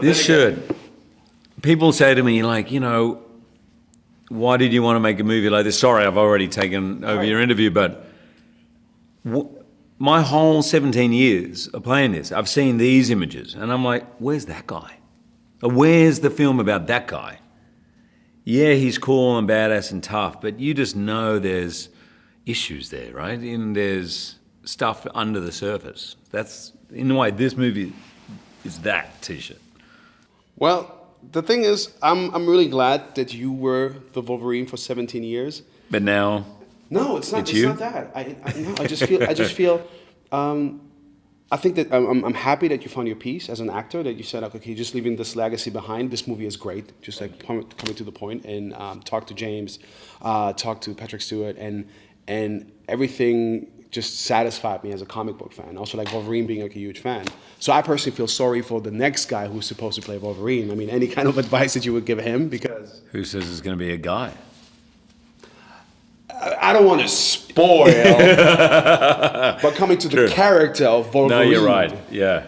This should. People say to me, like, why did you want to make a movie like this? Sorry, I've already taken over your interview, but my whole 17 years of playing this, I've seen these images, and I'm like, where's that guy? Or where's the film about that guy? Yeah, he's cool and badass and tough, but you just know there's issues there, right? And there's stuff under the surface. That's, in a way, this movie is that T-shirt. Well, the thing is, I'm really glad that you were the Wolverine for 17 years. But now, no, it's not. It's you? not that. I just feel. I think that I'm happy that you found your peace as an actor. That you said, okay, just leaving this legacy behind. This movie is great. Just like coming to the point and talk to James, talk to Patrick Stewart, and everything just satisfied me as a comic book fan. Also, like Wolverine being like a huge fan. So I personally feel sorry for the next guy who's supposed to play Wolverine. I mean, any kind of advice that you would give him, because who says it's going to be a guy? I don't want to spoil, but coming to the character of Wolverine. No, you're right. Yeah.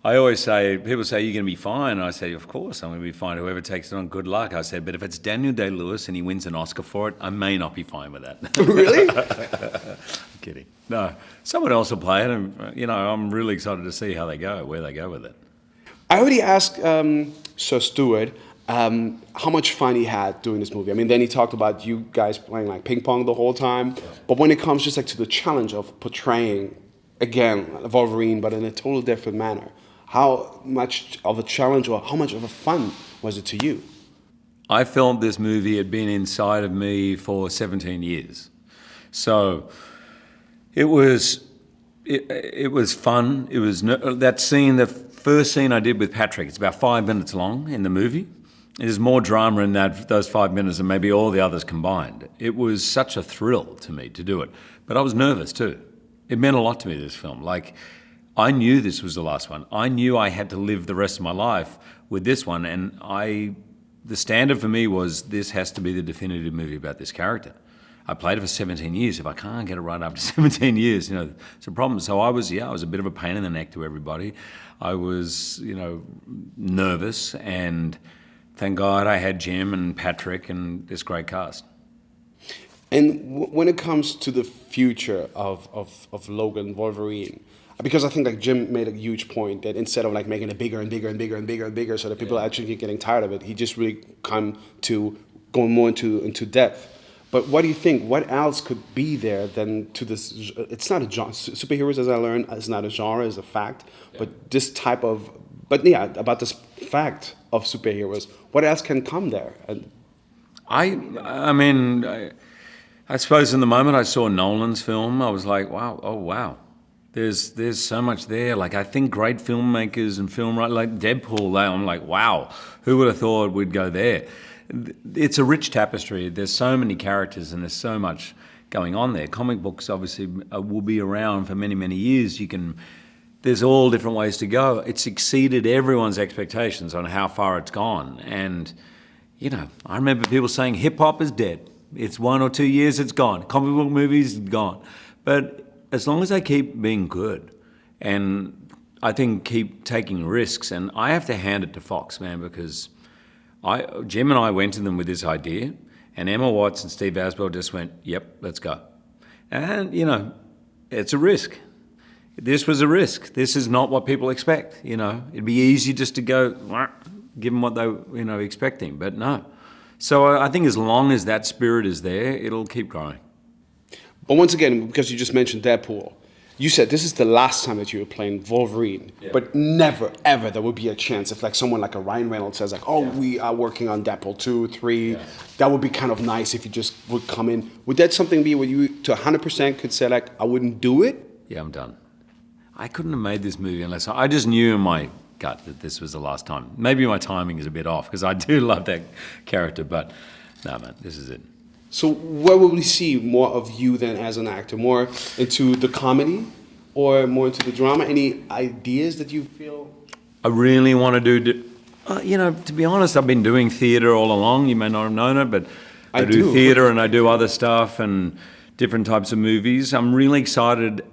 I always say, people say, you're going to be fine. And I say, of course, I'm going to be fine. Whoever takes it on, good luck. I said, but if it's Daniel Day-Lewis and he wins an Oscar for it, I may not be fine with that. Really? I'm kidding. No, someone else will play it. And, I'm really excited to see how they go, where they go with it. I already asked Sir Stewart how much fun he had doing this movie. I mean, then he talked about you guys playing like ping pong the whole time. But when it comes just like to the challenge of portraying, again, Wolverine, but in a totally different manner, how much of a challenge or how much of a fun was it to you? I felt this movie had been inside of me for 17 years. So it was fun. It was that scene, the first scene I did with Patrick, it's about 5 minutes long in the movie. There's more drama in those 5 minutes than maybe all the others combined. It was such a thrill to me to do it. But I was nervous too. It meant a lot to me, this film. Like, I knew this was the last one. I knew I had to live the rest of my life with this one, and the standard for me was, this has to be the definitive movie about this character. I played it for 17 years. If I can't get it right after 17 years, it's a problem. So I was a bit of a pain in the neck to everybody. I was, nervous, and thank God I had Jim and Patrick and this great cast. And when it comes to the future of Logan Wolverine, because I think like Jim made a huge point that instead of like making it bigger and bigger and bigger and bigger and bigger so that people actually keep getting tired of it, he just really come to going more into depth. But what do you think? What else could be there than to this? It's not a genre. Superheroes, as I learned, is not a genre, is a fact. Yeah. But this type of, about this fact of superheroes, what else can come there? I suppose in the moment I saw Nolan's film, I was like, wow. There's so much there. Like, I think great filmmakers and film writers, like Deadpool, I'm like, wow, who would have thought we'd go there? It's a rich tapestry. There's so many characters and there's so much going on there. Comic books obviously will be around for many, many years. There's all different ways to go. It's exceeded everyone's expectations on how far it's gone. And, I remember people saying hip hop is dead. It's 1 or 2 years, it's gone. Comic book movies, gone. But as long as they keep being good, and I think keep taking risks, and I have to hand it to Fox, man, because Jim and I went to them with this idea, and Emma Watts and Steve Asbell just went, yep, let's go. And, it's a risk. This was a risk. This is not what people expect, It'd be easy just to go, give them what they were, expecting, but no. So I think as long as that spirit is there, it'll keep growing. But once again, because you just mentioned Deadpool, you said this is the last time that you were playing Wolverine, but never, ever there would be a chance if like someone like a Ryan Reynolds says like, we are working on Deadpool 2, 3, that would be kind of nice if you just would come in. Would that something be where you to 100% could say like, I wouldn't do it? Yeah, I'm done. I couldn't have made this movie unless I just knew in my gut that this was the last time. Maybe my timing is a bit off because I do love that character, but no, man, this is it. So where will we see more of you then as an actor? More into the comedy or more into the drama? Any ideas that you feel? I really want to do, to be honest, I've been doing theatre all along. You may not have known it, but I do theatre and I do other stuff and different types of movies. I'm really excited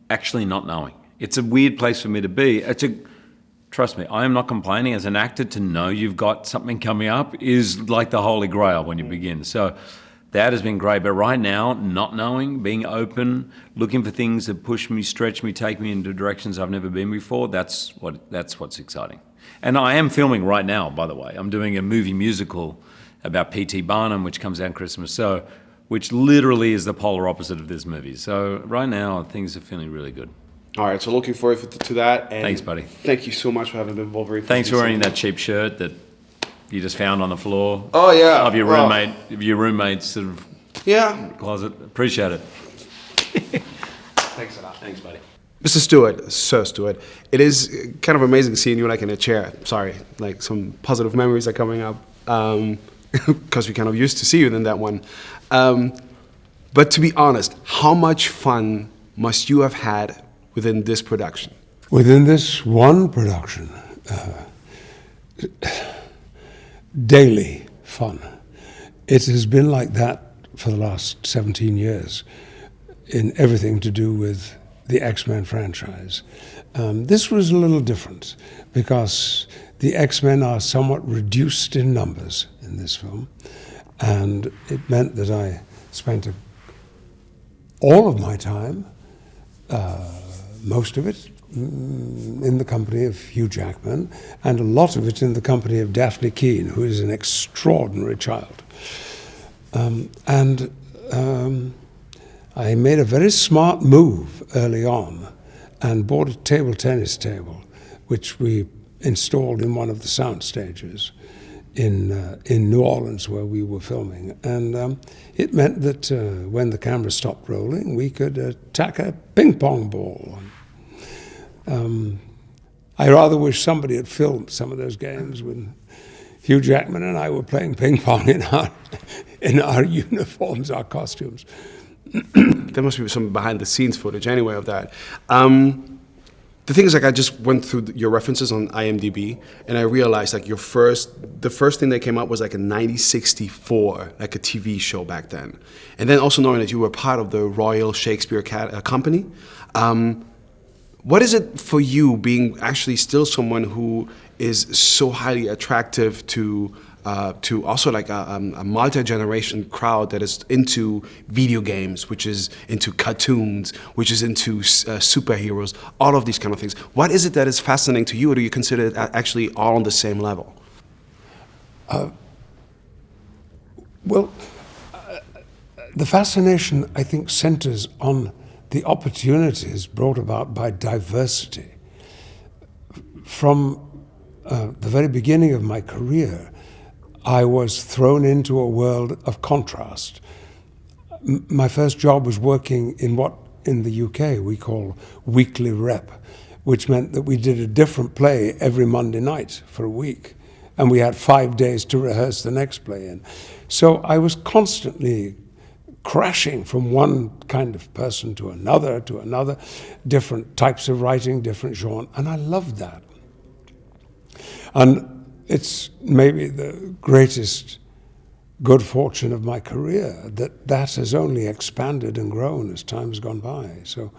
actually not knowing. It's a weird place for me to be. Trust me, I am not complaining. As an actor, to know you've got something coming up is like the holy grail when you begin. So that has been great. But right now, not knowing, being open, looking for things that push me, stretch me, take me into directions I've never been before, that's what's exciting. And I am filming right now, by the way. I'm doing a movie musical about P.T. Barnum, which comes out Christmas, so which literally is the polar opposite of this movie. So right now, things are feeling really good. All right, so looking forward to that. And thanks, buddy. Thank you so much for having been Wolverine. Thanks for wearing that cheap shirt that you just found on the floor. Oh yeah, of your roommate, roommate's sort of closet. Appreciate it. Thanks a lot. Thanks, buddy. Mr. Stewart, Sir Stewart, it is kind of amazing seeing you like in a chair. Sorry, like some positive memories are coming up because we kind of used to see you in that one. But to be honest, how much fun must you have had within this production? Within this one production, daily fun. It has been like that for the last 17 years in everything to do with the X-Men franchise. This was a little different because the X-Men are somewhat reduced in numbers in this film, and it meant that I spent all of my time, most of it, in the company of Hugh Jackman, and a lot of it in the company of Dafne, who is an extraordinary child. I made a very smart move early on and bought a table tennis table, which we installed in one of the sound stages in New Orleans where we were filming. And it meant that when the camera stopped rolling, we could attack a ping pong ball. I rather wish somebody had filmed some of those games when Hugh Jackman and I were playing ping pong in our uniforms, our costumes. There must be some behind the scenes footage anyway of that. The thing is, like, I just went through your references on IMDb, and I realized like the first thing that came up was like a 1964, like a TV show back then. And then also knowing that you were part of the Royal Shakespeare Company. What is it for you being actually still someone who is so highly attractive to also like a multi-generation crowd that is into video games, which is into cartoons, which is into superheroes, all of these kind of things. What is it that is fascinating to you, or do you consider it actually all on the same level? The fascination, I think, centers on the opportunities brought about by diversity. From the very beginning of my career, I was thrown into a world of contrast. My first job was working in what in the UK we call weekly rep, which meant that we did a different play every Monday night for a week, and we had 5 days to rehearse the next play in. So I was constantly crashing from one kind of person to another, different types of writing, different genre, and I loved that. And it's maybe the greatest good fortune of my career that has only expanded and grown as time has gone by. So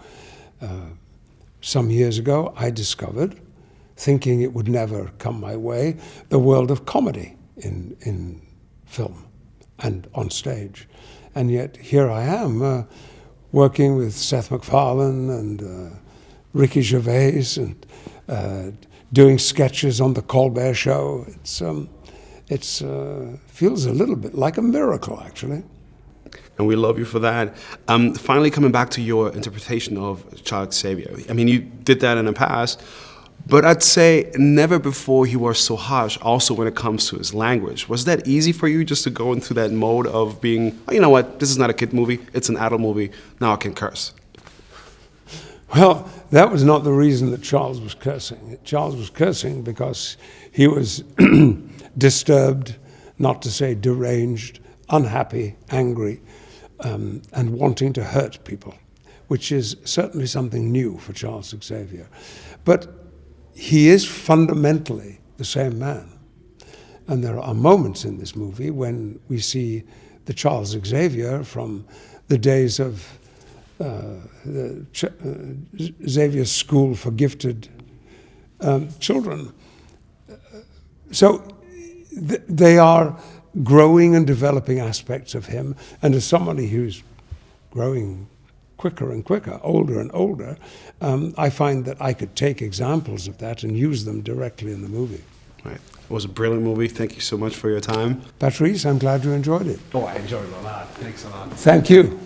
some years ago, I discovered, thinking it would never come my way, the world of comedy in film and on stage. And yet here I am working with Seth MacFarlane and Ricky Gervais and doing sketches on the Colbert Show. It feels a little bit like a miracle, actually. And we love you for that. Finally, coming back to your interpretation of Charles Xavier. I mean, you did that in the past, but I'd say never before he was so harsh, also when it comes to his language. Was that easy for you just to go into that mode of being, oh, you know what, this is not a kid movie, it's an adult movie, now I can curse? Well, that was not the reason that Charles was cursing. Charles was cursing because he was disturbed, not to say deranged, unhappy, angry, and wanting to hurt people, which is certainly something new for Charles Xavier. But he is fundamentally the same man. And there are moments in this movie when we see the Charles Xavier from the days of Xavier's School for Gifted children. So they are growing and developing aspects of him, and as somebody who's growing quicker and quicker, older and older, I find that I could take examples of that and use them directly in the movie. Right. It was a brilliant movie. Thank you so much for your time. Patrice, I'm glad you enjoyed it. Oh, I enjoyed it a lot. Thanks a lot. Thank you.